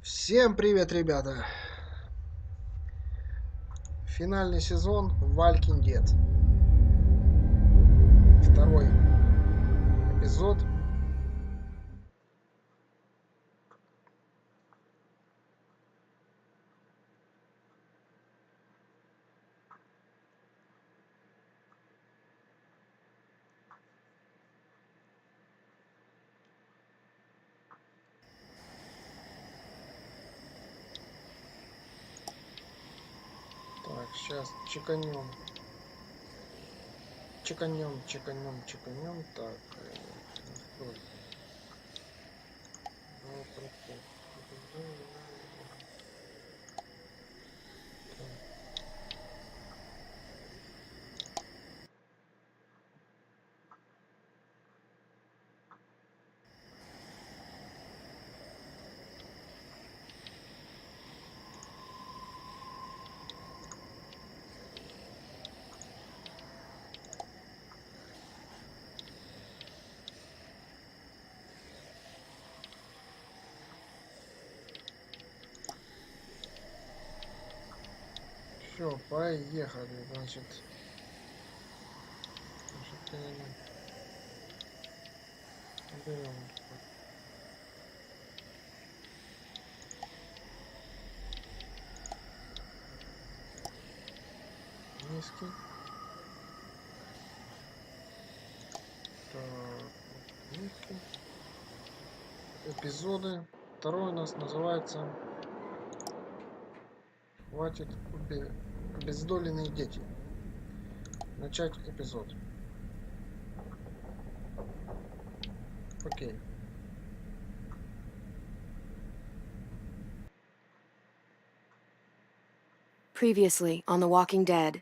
Всем привет, ребята! Финальный сезон Валькин Дед. Второй эпизод. Так, сейчас чеканем. Чеканем. Так. Стой. Все, поехали, значит, берем низкий. Так, низкий. Эпизоды. Второй у нас называется «Хватит обездоленные дети». Начать эпизод. Окей. Previously on The Walking Dead,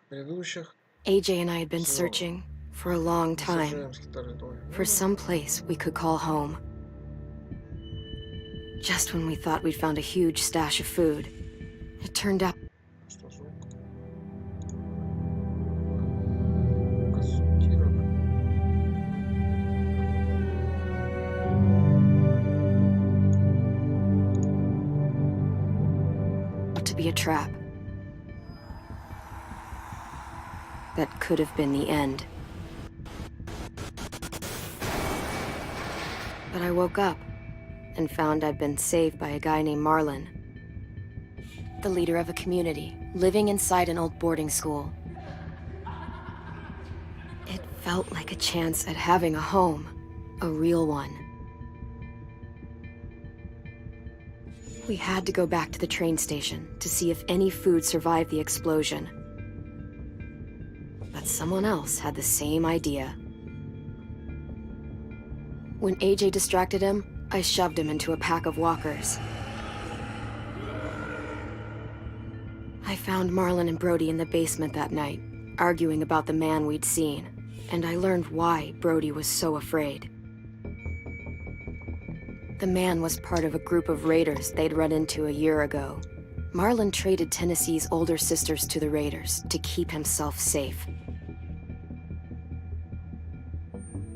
Предыдущих AJ and I had been searching for a long time for some place we could call home. Just when we thought we'd found a huge stash of food, it turned out to be a trap. That could have been the end. But I woke up and found I'd been saved by a guy named Marlon, the leader of a community living inside an old boarding school. It felt like a chance at having a home, a real one. We had to go back to the train station to see if any food survived the explosion. But someone else had the same idea. When AJ distracted him, I shoved him into a pack of walkers. I found Marlon and Brody in the basement that night, arguing about the man we'd seen, and I learned why Brody was so afraid. The man was part of a group of raiders they'd run into a year ago. Marlon traded Tennessee's older sisters to the raiders to keep himself safe.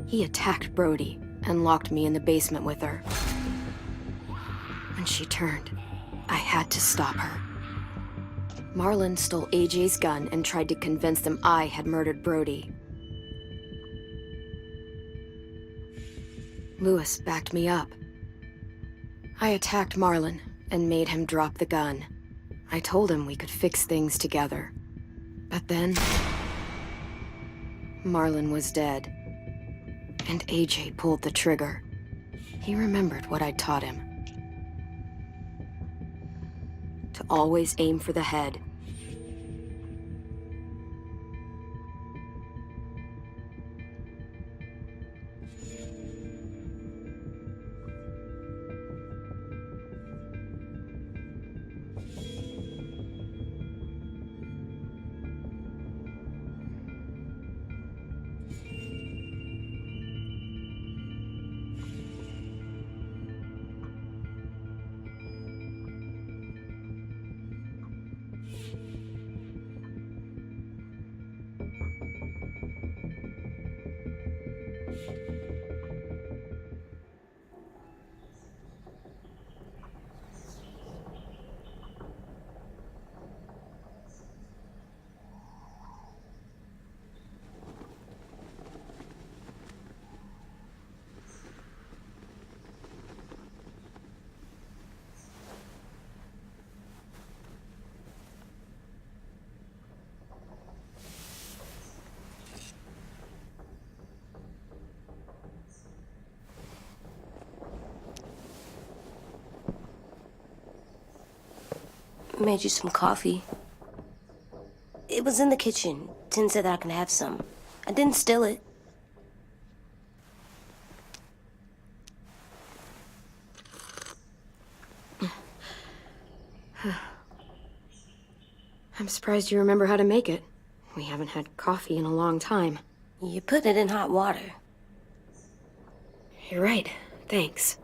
He attacked Brody and locked me in the basement with her. When she turned, I had to stop her. Marlon stole AJ's gun and tried to convince them I had murdered Brody. Lewis backed me up. I attacked Marlon and made him drop the gun. I told him we could fix things together. But then, Marlon was dead, and AJ pulled the trigger. He remembered what I'd taught him. To always aim for the head. Made you some coffee. It was in the kitchen. Tin said that I can have some. I didn't steal it. I'm surprised you remember how to make it. We haven't had coffee in a long time. You put it in hot water. You're right. Thanks.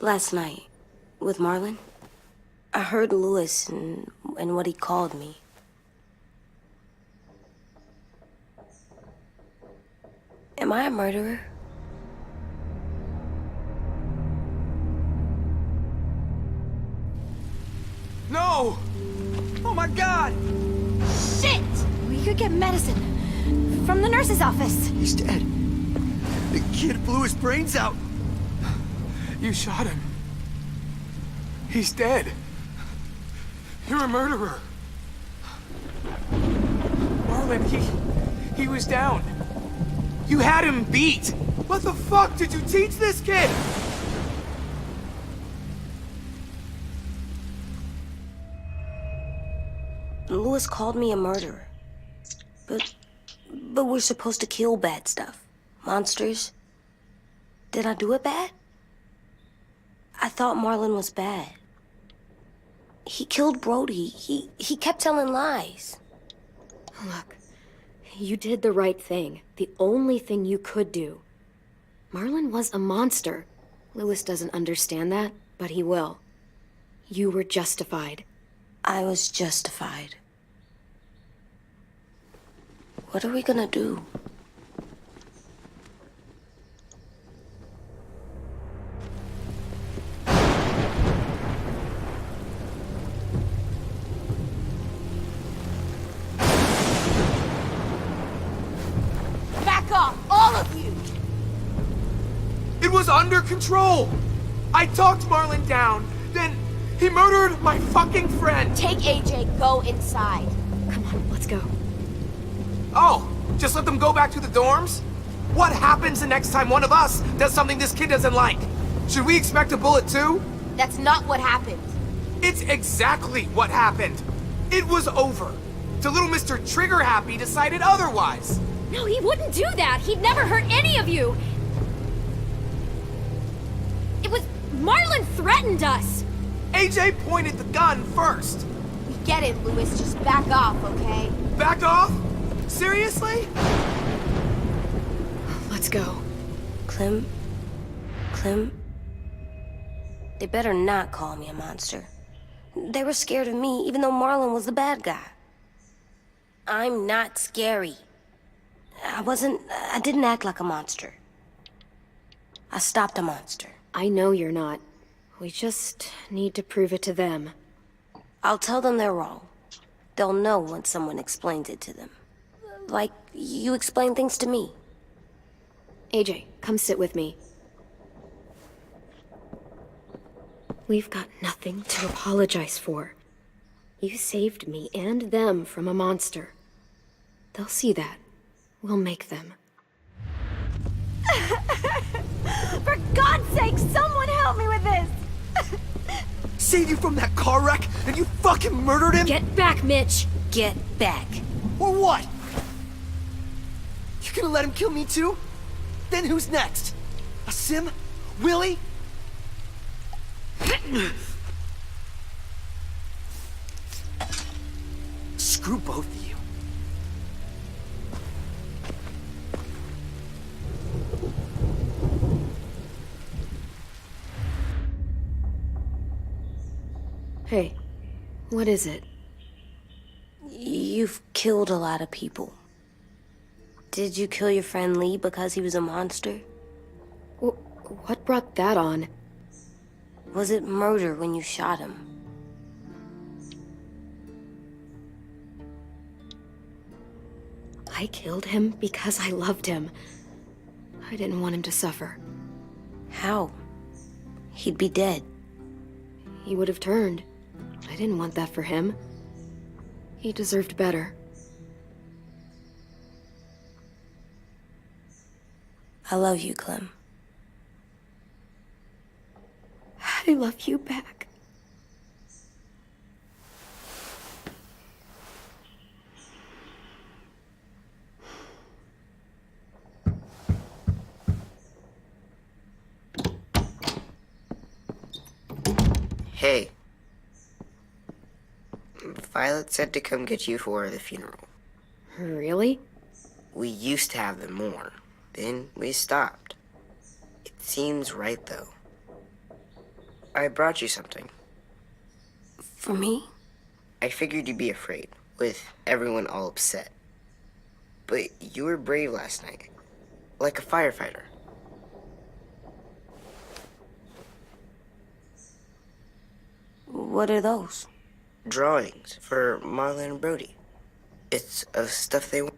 Last night, with Marlon, I heard Lewis and what he called me. Am I a murderer? No! Oh my god! Shit! We could get medicine from the nurse's office. He's dead. The kid blew his brains out. You shot him. He's dead. You're a murderer. Marlon, he was down. You had him beat. What the fuck did you teach this kid? Lewis called me a murderer. But we're supposed to kill bad stuff. Monsters. Did I do it bad? I thought Marlon was bad. He killed Brody. He kept telling lies. Look, you did the right thing. The only thing you could do. Marlon was a monster. Lewis doesn't understand that, but he will. You were justified. I was justified. What are we gonna do? Back off, all of you! It was under control. I talked Marlon down, then he murdered my fucking friend. Take AJ, go inside. Come on, let's go. Oh, just let them go back to the dorms? What happens the next time one of us does something this kid doesn't like? Should we expect a bullet too? That's not what happened. It's exactly what happened. It was over. Till little Mr. Trigger Happy decided otherwise. No, he wouldn't do that. He'd never hurt any of you. It was... Marlon threatened us. AJ pointed the gun first. We get it, Lewis. Just back off, okay? Back off? Seriously? Let's go. Clem? They better not call me a monster. They were scared of me, even though Marlon was the bad guy. I'm not scary. I didn't act like a monster. I stopped a monster. I know you're not. We just need to prove it to them. I'll tell them they're wrong. They'll know when someone explains it to them. Like you explain things to me. AJ, come sit with me. We've got nothing to apologize for. You saved me and them from a monster. They'll see that. We'll make them. For God's sake, someone help me with this! Saved you from that car wreck, and you fucking murdered him? Get back, Mitch! Get back. Or what? You gonna let him kill me too? Then who's next? A Sim? Willie? Screw both of you. Hey, what is it? You've killed a lot of people. Did you kill your friend Lee because he was a monster? What brought that on? Was it murder when you shot him? I killed him because I loved him. I didn't want him to suffer. How? He'd be dead. He would have turned. I didn't want that for him. He deserved better. I love you, Clem. I love you back. Hey. Violet said to come get you for the funeral. Really? We used to have them more. Then we stopped. It seems right, though. I brought you something. For me? I figured you'd be afraid, with everyone all upset. But you were brave last night. Like a firefighter. What are those? Drawings for Marlon and Brody. It's of stuff they want.